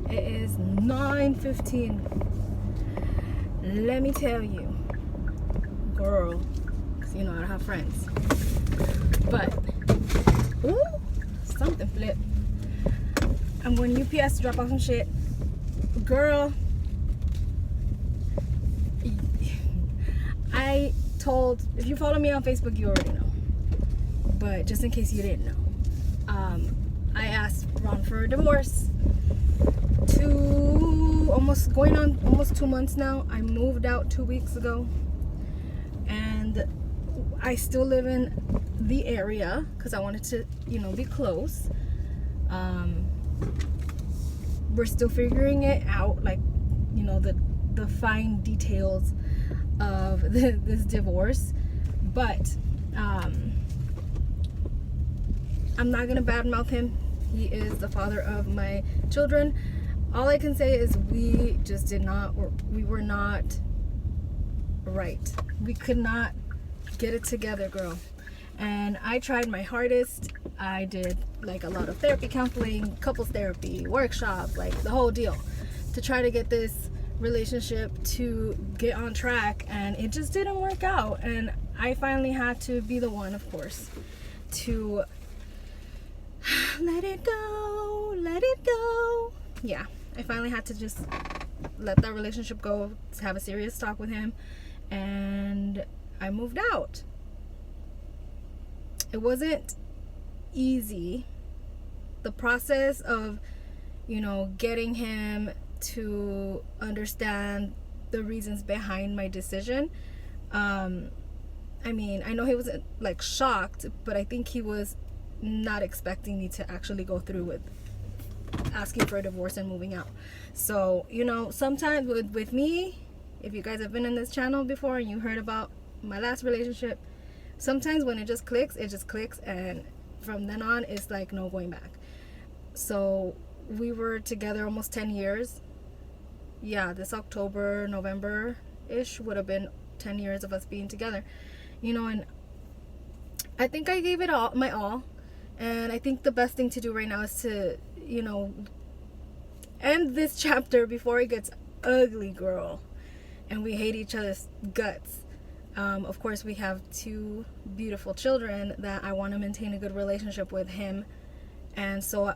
It is 9:15. Let me tell you, girl, because you know I don't have friends. But, ooh, something flipped. I'm going UPS to drop off some shit. Girl, I told, if you follow me on Facebook, you already know. But just in case you didn't know, I asked Ron for a divorce. Almost 2 months now. I moved out 2 weeks ago, and I still live in the area because I wanted to, be close. We're still figuring it out, like, the fine details of this divorce, but I'm not gonna badmouth him. He is the father of my children. All I can say is we were not right. We could not get it together, girl. And I tried my hardest. I did like a lot of therapy, counseling, couples therapy, workshops, like the whole deal, to try to get this relationship to get on track, and it just didn't work out. And I finally had to be the one, of course, to let it go. Yeah, I finally had to just let that relationship go, have a serious talk with him, and I moved out. It wasn't easy. The process of, getting him to understand the reasons behind my decision. I know he wasn't like shocked, but I think he was not expecting me to actually go through with asking for a divorce and moving out. So, sometimes with me, if you guys have been in this channel before and you heard about my last relationship, sometimes when it just clicks, and from then on it's like no going back. So we were together almost 10 years. Yeah, this October, November-ish would have been 10 years of us being together. And I think I gave it my all. And I think the best thing to do right now is to, end this chapter before it gets ugly, girl. And we hate each other's guts. Of course, we have 2 beautiful children that I want to maintain a good relationship with him. And so,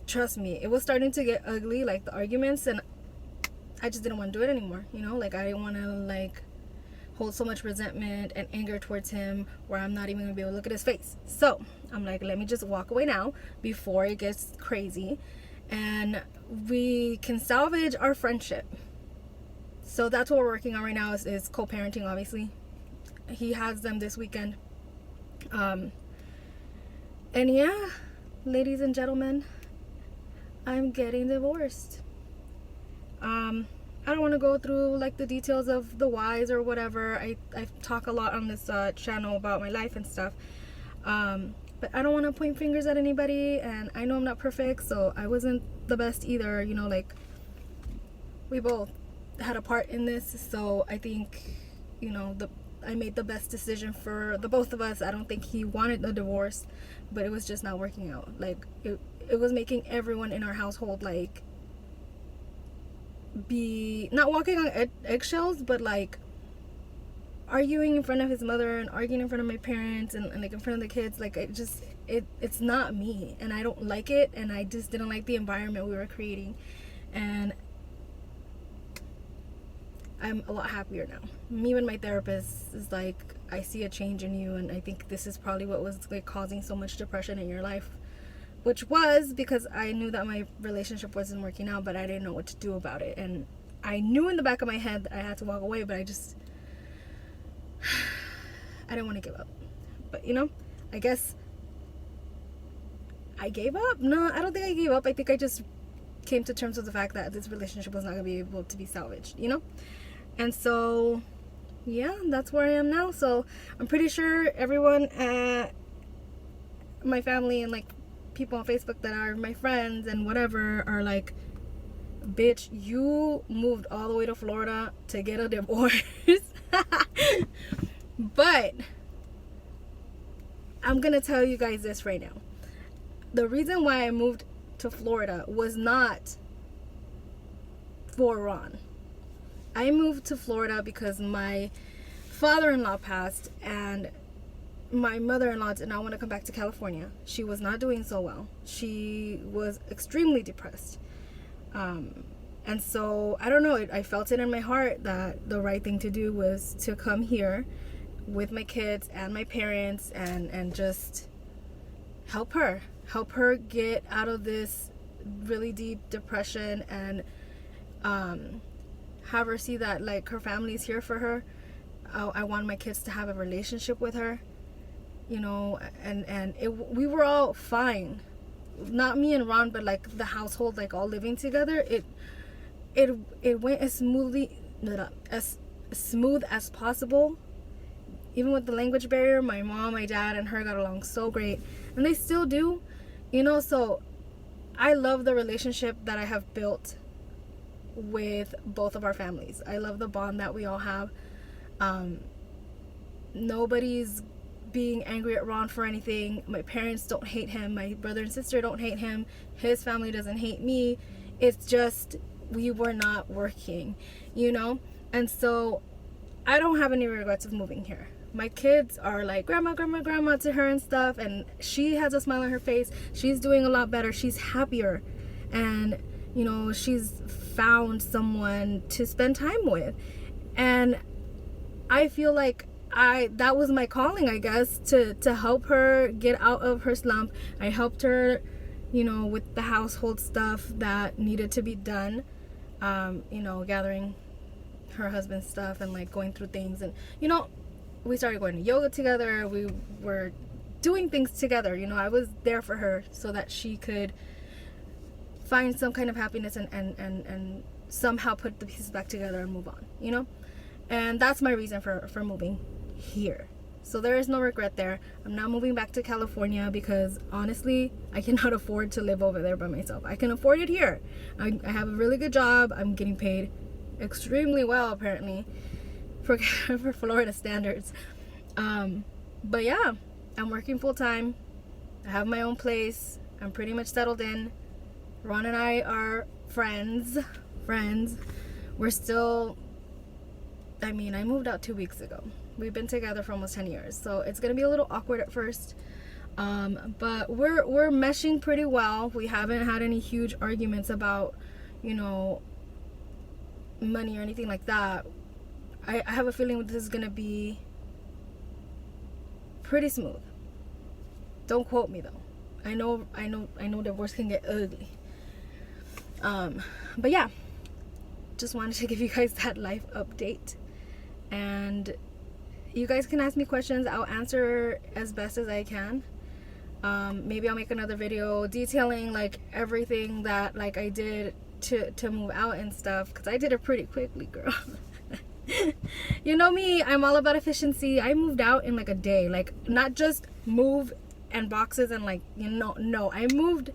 trust me, it was starting to get ugly, like the arguments, and I just didn't want to do it anymore. Like I didn't want to hold so much resentment and anger towards him where I'm not even gonna be able to look at his face. So I'm like, let me just walk away now before it gets crazy, and we can salvage our friendship. So that's what we're working on right now, is co-parenting. Obviously, he has them this weekend. And yeah, ladies and gentlemen, I'm getting divorced. I don't want to go through the details of the whys or whatever. I talk a lot on this channel about my life and stuff. But I don't want to point fingers at anybody, and I know I'm not perfect, so I wasn't the best either. We both had a part in this, so I think, I made the best decision for the both of us. I don't think he wanted a divorce, but it was just not working out. It was making everyone in our household be not walking on eggshells, but arguing in front of his mother and arguing in front of my parents and in front of the kids. It's not me, and I don't like it, and I just didn't like the environment we were creating. And I'm a lot happier now. Me and my therapist is I see a change in you, and I think this is probably what was causing so much depression in your life, which was because I knew that my relationship wasn't working out, but I didn't know what to do about it. And I knew in the back of my head that I had to walk away, but I didn't want to give up. But I guess I gave up. No, I don't think I gave up. I think I just came to terms with the fact that this relationship was not going to be able to be salvaged, And so, yeah, that's where I am now. So I'm pretty sure everyone at my family and people on Facebook that are my friends and whatever are like, bitch, you moved all the way to Florida to get a divorce. But I'm gonna tell you guys this right now. The reason why I moved to Florida was not for Ron. I moved to Florida because my father-in-law passed and my mother-in-law did not want to come back to California. She was not doing so well. She was extremely depressed. And so, I don't know, I felt it in my heart that the right thing to do was to come here with my kids and my parents and just help her get out of this really deep depression, and have her see that like her family's here for her. I want my kids to have a relationship with her, you know, and we were all fine, not me and Ron, but like the household, like all living together. It went as smooth as possible. Even with the language barrier, my mom, my dad, and her got along so great, and they still do, you know. So I love the relationship that I have built with both of our families. I love the bond that we all have. Nobody's being angry at Ron for anything. My parents don't hate him. My brother and sister don't hate him. His family doesn't hate me. It's just we were not working, you know. And so I don't have any regrets of moving here. My kids are like grandma to her and stuff, and she has a smile on her face. She's doing a lot better. She's happier, and you know, she's found someone to spend time with. And I feel like that was my calling, I guess, to help her get out of her slump. I helped her, you know, with the household stuff that needed to be done, you know, gathering her husband's stuff and like going through things. And you know, we started going to yoga together. We were doing things together, you know. I was there for her so that she could find some kind of happiness and somehow put the pieces back together and move on, you know. And that's my reason for moving here. So there is no regret there. I'm not moving back to California because honestly, I cannot afford to live over there by myself. I can afford it here. I have a really good job. I'm getting paid extremely well, apparently, for Florida standards. But yeah, I'm working full time. I have my own place. I'm pretty much settled in. Ron and I are friends. We're still, I mean, I moved out 2 weeks ago. We've been together for almost 10 years, so it's gonna be a little awkward at first, but we're meshing pretty well. We haven't had any huge arguments about, you know, money or anything like that. I have a feeling this is gonna be pretty smooth. Don't quote me though. I know divorce can get ugly. But yeah, just wanted to give you guys that life update, and you guys can ask me questions. I'll answer as best as I can. Maybe I'll make another video detailing like everything that like I did to move out and stuff, because I did it pretty quickly, girl. You know me, I'm all about efficiency. I moved out in like a day. Like, not just move and boxes and like, you know, no, I moved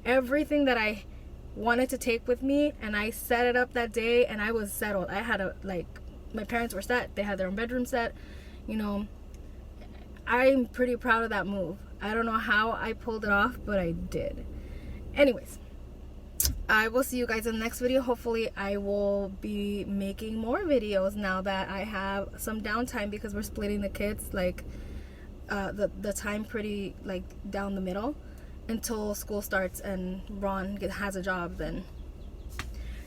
everything that I wanted to take with me, and I set it up that day, and I was settled. I had a, like, my parents were set. They had their own bedroom set, you know. I'm pretty proud of that move. I don't know how I pulled it off, but I did. Anyways, I will see you guys in the next video. Hopefully I will be making more videos now that I have some downtime, because we're splitting the kids, like the time pretty like down the middle until school starts and Ron has a job, then,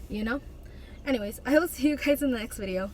you know. Anyways, I will see you guys in the next video.